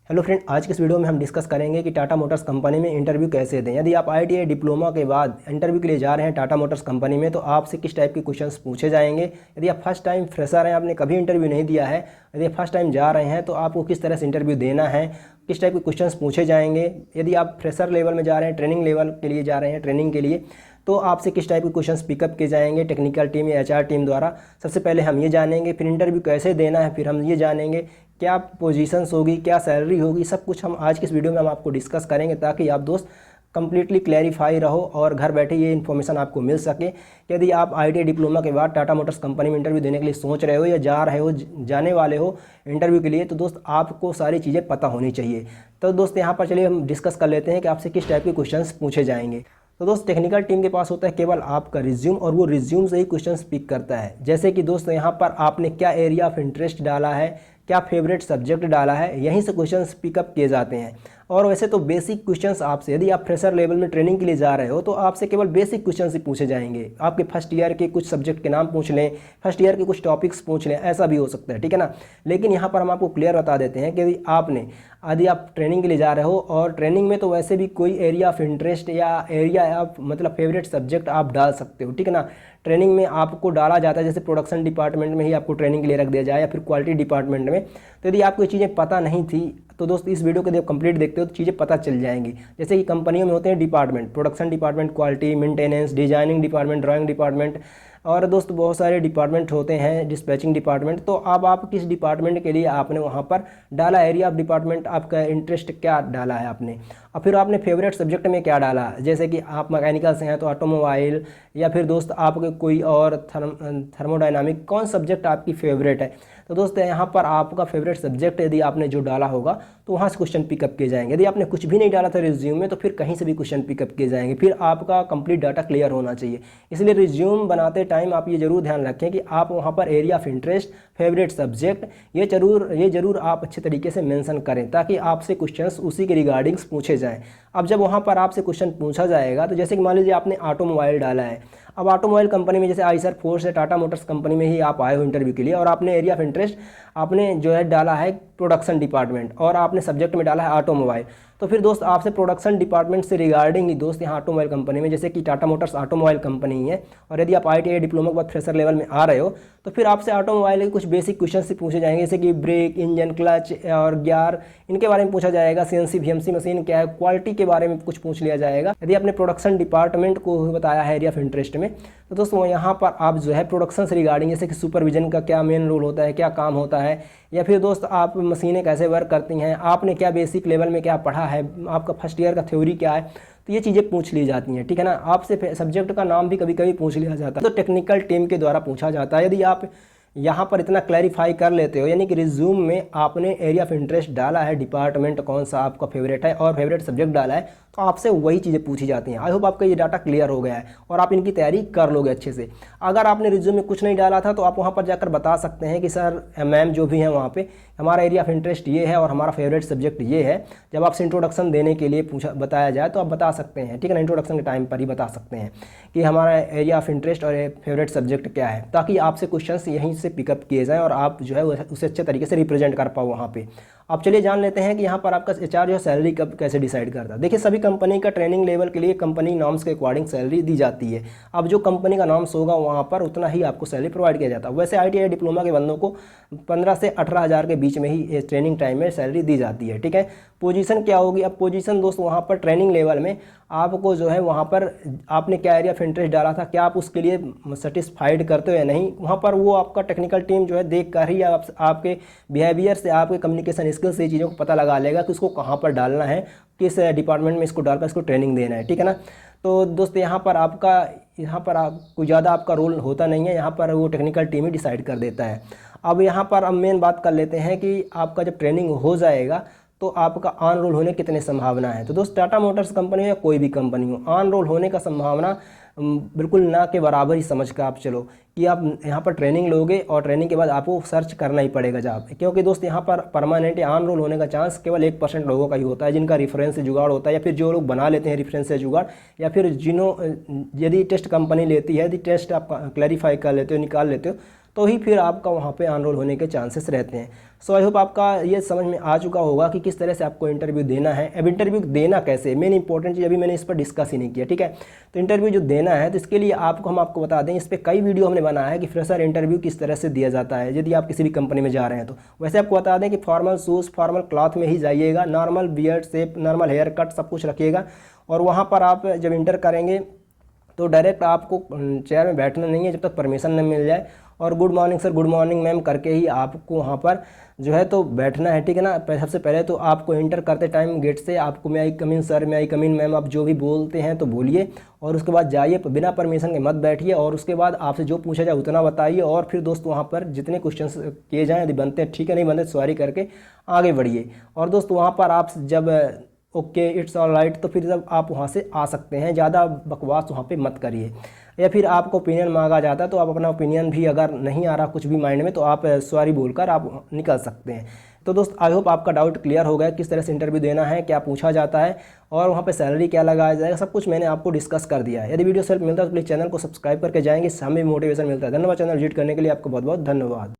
Hello friend, आज के इस वीडियो में हम डिस्कस करेंगे कि टाटा मोटर्स कंपनी में इंटरव्यू कैसे दें। यदि आप आईटीआई डिप्लोमा के बाद इंटरव्यू के लिए जा रहे हैं टाटा मोटर्स कंपनी में, तो आपसे किस टाइप के क्वेश्चंस पूछे जाएंगे। यदि आप फर्स्ट टाइम फ्रेशर हैं, आपने कभी इंटरव्यू नहीं दिया है, यदि आप फर्स्ट टाइम जा रहे हैं तो आपको किस तरह से इंटरव्यू देना है, किस टाइप के क्वेश्चंस पूछे जाएंगे। यदि आप फ्रेशर लेवल में जा रहे हैं, ट्रेनिंग लेवल के लिए जा रहे हैं, ट्रेनिंग के लिए, तो आपसे किस टाइप के क्वेश्चंस पिकअप किए जाएंगे टेक्निकल टीम या एचआर टीम द्वारा। सबसे पहले हम ये जानेंगे, फिर इंटरव्यू कैसे देना है, फिर हम ये जानेंगे क्या पोजीशंस होगी, क्या सैलरी होगी। सब कुछ हम आज की इस वीडियो में हम आपको डिस्कस करेंगे, ताकि आप दोस्त कंप्लीटली क्लैरिफाई रहो और घर बैठे ये इन्फॉर्मेशन आपको मिल सके कि यदि आप आईटीआई डिप्लोमा के बाद टाटा मोटर्स कंपनी में इंटरव्यू देने के लिए सोच रहे हो या जा रहे हो, जाने वाले हो इंटरव्यू के लिए, तो दोस्त आपको सारी चीज़ें पता होनी चाहिए। तो दोस्त यहाँ पर चलिए हम डिस्कस कर लेते हैं कि आपसे किस टाइप के क्वेश्चंस पूछे जाएंगे। तो दोस्त टेक्निकल टीम के पास होता है केवल आपका रिज्यूम, और वो रिज्यूम से ही क्वेश्चंस पिक करता है। जैसे कि दोस्त यहाँ पर आपने क्या एरिया ऑफ इंटरेस्ट डाला है, क्या फेवरेट सब्जेक्ट डाला है, यहीं से क्वेश्चंस पिकअप किए जाते हैं। और वैसे तो बेसिक क्वेश्चंस आपसे, यदि आप फ्रेशर लेवल में ट्रेनिंग के लिए जा रहे हो, तो आपसे केवल बेसिक क्वेश्चंस ही पूछे जाएंगे। आपके फर्स्ट ईयर के कुछ सब्जेक्ट के नाम पूछ लें, फर्स्ट ईयर के कुछ टॉपिक्स पूछ लें, ऐसा भी हो सकता है, ठीक है ना। लेकिन यहाँ पर हम आपको क्लियर बता देते हैं कि यदि आप ट्रेनिंग के लिए जा रहे हो, और ट्रेनिंग में तो वैसे भी कोई एरिया ऑफ इंटरेस्ट या एरिया ऑफ मतलब फेवरेट सब्जेक्ट आप डाल सकते हो, ठीक है ना। ट्रेनिंग में आपको डाला जाता है, जैसे प्रोडक्शन डिपार्टमेंट में ही आपको ट्रेनिंग के लिए रख दिया जाए, या फिर क्वालिटी डिपार्टमेंट में। तो यदि आपको ये चीज़ें पता नहीं थी, तो दोस्त इस वीडियो को जब कंप्लीट देखते हो तो चीज़ें पता चल जाएंगी। जैसे कि कंपनियों में होते हैं department, production department, quality, maintenance, designing department, drawing department, और दोस्त बहुत सारे डिपार्टमेंट होते हैं, डिस्पैचिंग डिपार्टमेंट। तो अब आप किस डिपार्टमेंट के लिए आपने वहाँ पर डाला, एरिया ऑफ डिपार्टमेंट, आपका इंटरेस्ट क्या डाला है आपने, और फिर आपने फेवरेट सब्जेक्ट में क्या डाला। जैसे कि आप मैकेनिकल से हैं तो ऑटोमोबाइल, या फिर दोस्त आपके कोई और थर्मोडाइनामिक, कौन सब्जेक्ट आपकी फेवरेट है। तो दोस्त यहाँ पर आपका फेवरेट सब्जेक्ट यदि आपने जो डाला होगा, तो वहाँ से क्वेश्चन पिकअप किए जाएंगे। यदि आपने कुछ भी नहीं डाला था रिज्यूम में, तो फिर कहीं से भी क्वेश्चन पिकअप किए जाएंगे। फिर आपका कंप्लीट डाटा क्लियर होना चाहिए। इसलिए रिज्यूम बनाते टाइम आप ये जरूर ध्यान रखें कि आप वहाँ पर area of interest, favourite subject, ये जरूर आप अच्छे तरीके से मेंशन करें, ताकि आपसे क्वेश्चंस उसी के रिगार्डिंग्स पूछे जाएं। अब जब वहाँ पर आपसे क्वेश्चन पूछा जाएगा, तो जैसे कि मान लीजिए आपने ऑटोमोबाइल डाला है, अब ऑटोमोबाइल कंपनी में जैसे आइसर फोर्स या टाटा मोटर्स कंपनी में ही आप आए हो इंटरव्यू के लिए, और आपने एरिया ऑफ इंटरेस्ट आपने जो है डाला है प्रोडक्शन डिपार्टमेंट, और आपने सब्जेक्ट में डाला है ऑटोमोबाइल। तो फिर दोस्त आपसे प्रोडक्शन डिपार्टमेंट से रिगार्डिंग ही दोस्त यहाँ ऑटोमोबाइल कंपनी में, जैसे कि टाटा मोटर्स ऑटोमोबाइल कंपनी ही है, और यदि आप आईटीआई डिप्लोमा के बाद फ्रेशर लेवल में आ रहे हो, तो फिर आपसे ऑटोमोबाइल के कुछ बेसिक क्वेश्चन से पूछे जाएंगे, जैसे कि ब्रेक, इंजन, क्लच और गियर, इनके बारे में पूछा जाएगा। सीएनसी वीएमसी मशीन क्या है, क्वालिटी के बारे में कुछ पूछ लिया जाएगा। यदि आपने प्रोडक्शन डिपार्टमेंट को बताया है एरिया ऑफ इंटरेस्ट में, तो दोस्तों यहाँ पर आप जो है प्रोडक्शन से रिगार्डिंग, जैसे कि सुपरविजन का क्या मेन रोल होता है, क्या काम होता है, या फिर दोस्त आप मशीनें कैसे वर्क करती हैं, आपने क्या बेसिक लेवल में क्या पढ़ा है, आपका फर्स्ट ईयर का थ्योरी क्या है, तो ये चीज़ें पूछ ली जाती हैं, ठीक है ना। आपसे सब्जेक्ट का नाम भी कभी कभी पूछ लिया जाता है, तो टेक्निकल टीम के द्वारा पूछा जाता है। यदि आप यहाँ पर इतना क्लैरिफाई कर लेते हो, यानी कि रिज्यूम में आपने एरिया ऑफ इंटरेस्ट डाला है, डिपार्टमेंट कौन सा आपका फेवरेट है, और फेवरेट सब्जेक्ट डाला है, तो आपसे वही चीज़ें पूछी जाती हैं। आई होप आपका ये डाटा क्लियर हो गया है और आप इनकी तैयारी कर लोगे अच्छे से। अगर आपने रिज्यूम में कुछ नहीं डाला था, तो आप वहाँ पर जाकर बता सकते हैं कि सर, मैम जो भी हैं वहाँ पे, हमारा एरिया ऑफ इंटरेस्ट ये है और हमारा फेवरेट सब्जेक्ट ये है। जब आपसे इंट्रोडक्शन देने के लिए बताया जाए, तो आप बता सकते हैं, ठीक है ना। इंट्रोडक्शन के टाइम पर ही बता सकते हैं कि हमारा एरिया ऑफ इंटरेस्ट और फेवरेट सब्जेक्ट क्या है, ताकि आपसे क्वेश्चंस यहीं से पिकअप किए जाएँ और आप जो है उसे अच्छे तरीके से रिप्रेजेंट कर पाओ वहाँ पे। अब चलिए जान लेते हैं कि यहाँ पर आपका एचआर जो है सैलरी कब कैसे डिसाइड करता है। देखिए, सभी कंपनी का ट्रेनिंग लेवल के लिए कंपनी नॉर्म्स के अकॉर्डिंग सैलरी दी जाती है। अब जो कंपनी का नॉर्म्स होगा, वहाँ पर उतना ही आपको सैलरी प्रोवाइड किया जाता है। वैसे आईटीआई डिप्लोमा के बंदों को 15 से 18,000 के बीच में ही ट्रेनिंग टाइम में सैलरी दी जाती है, ठीक है। पोजीशन क्या होगी, अब पोजीशन दोस्त वहाँ पर ट्रेनिंग लेवल में आपको जो है वहाँ पर आपने क्या एरिया ऑफ इंटरेस्ट डाला था, क्या आप उसके लिए सेटिस्फाइड करते हो या नहीं, वहाँ पर वो आपका टेक्निकल टीम जो है देख कर ही आपके बिहेवियर से, आपके कम्युनिकेशन स्किल से चीज़ों को पता लगा लेगा कि उसको कहाँ पर डालना है, किस डिपार्टमेंट में इसको डालकर इसको ट्रेनिंग देना है, ठीक है ना। तो दोस्त यहाँ पर कोई ज़्यादा आपका रोल होता नहीं है, यहाँ पर वो टेक्निकल टीम ही डिसाइड कर देता है। अब यहाँ पर हम मेन बात कर लेते हैं कि आपका जब ट्रेनिं हो जाएगा, तो आपका ऑन रोल होने कितने संभावना है। तो दोस्त टाटा मोटर्स कंपनी हो या कोई भी कंपनी हो, ऑन रोल होने का संभावना बिल्कुल ना के बराबर ही समझ कर आप चलो कि आप यहाँ पर ट्रेनिंग लोगे, और ट्रेनिंग के बाद आपको सर्च करना ही पड़ेगा जॉब, क्योंकि दोस्त यहाँ पर परमानेंट ऑन रोल होने का चांस केवल 1% लोगों का ही होता है, जिनका रेफरेंस से जुगाड़ होता है, या फिर जो लोग बना लेते हैं रेफरेंस से जुगाड़, या फिर यदि टेस्ट कंपनी लेती है, यदि टेस्ट आप क्लैरिफाई कर लेते हो, निकाल लेते हो, तो ही फिर आपका वहाँ पे एनरोल होने के चांसेस रहते हैं। सो आई होप आपका ये समझ में आ चुका होगा कि किस तरह से आपको इंटरव्यू देना है। अब इंटरव्यू देना कैसे, मेन इंपॉर्टेंट चीज़ अभी मैंने इस पर डिस्कस ही नहीं किया, ठीक है। तो इंटरव्यू जो देना है तो इसके लिए हम आपको बता दें, इस पर कई वीडियो हमने बनाया है कि फ्रेशर इंटरव्यू किस तरह से दिया जाता है यदि आप किसी भी कंपनी में जा रहे हैं तो। वैसे आपको बता दें कि फॉर्मल शूज़, फॉर्मल क्लॉथ में ही जाइएगा, normal beard shape, normal haircut सब कुछ रखिएगा। और वहाँ पर आप जब इंटर करेंगे तो डायरेक्ट आपको चेयर में बैठना नहीं है जब तक परमिशन न मिल जाए, और good morning sir, good morning ma'am करके ही आपको वहाँ पर जो है तो बैठना है, ठीक है ना। सबसे पहले तो आपको इंटर करते टाइम गेट से आपको मैं आई कम इन सर, मैं आई कम इन मैम, आप जो भी बोलते हैं तो बोलिए, और उसके बाद जाइए, बिना परमिशन के मत बैठिए, और उसके बाद आपसे जो पूछा जाए उतना बताइए। और फिर दोस्त वहाँ पर जितने क्वेश्चन किए जाएँ, यदि बनते हैं ठीक है, नहीं बनते सॉरी करके आगे बढ़िए। और दोस्त वहाँ पर आप जब ओके इट्स ऑल राइट, तो फिर जब आप वहाँ से आ सकते हैं, ज़्यादा बकवास वहाँ पे मत करिए। या फिर आपको ओपिनियन मांगा जाता है तो आप अपना ओपिनियन भी, अगर नहीं आ रहा कुछ भी माइंड में, तो आप सॉरी बोलकर आप निकल सकते हैं। तो दोस्त आई होप आपका डाउट क्लियर हो गया किस तरह से इंटरव्यू देना है, क्या पूछा जाता है, और वहाँ पे सैलरी क्या लगाया जाएगा, सब कुछ मैंने आपको डिस्कस कर दिया है। यदि वीडियो से हेल्प मिलता है तो प्लीज़ चैनल को सब्सक्राइब करके जाएंगे, हमें मोटिवेशन मिलता है। धन्यवाद चैनल विजिट करने के लिए, आपको बहुत बहुत धन्यवाद।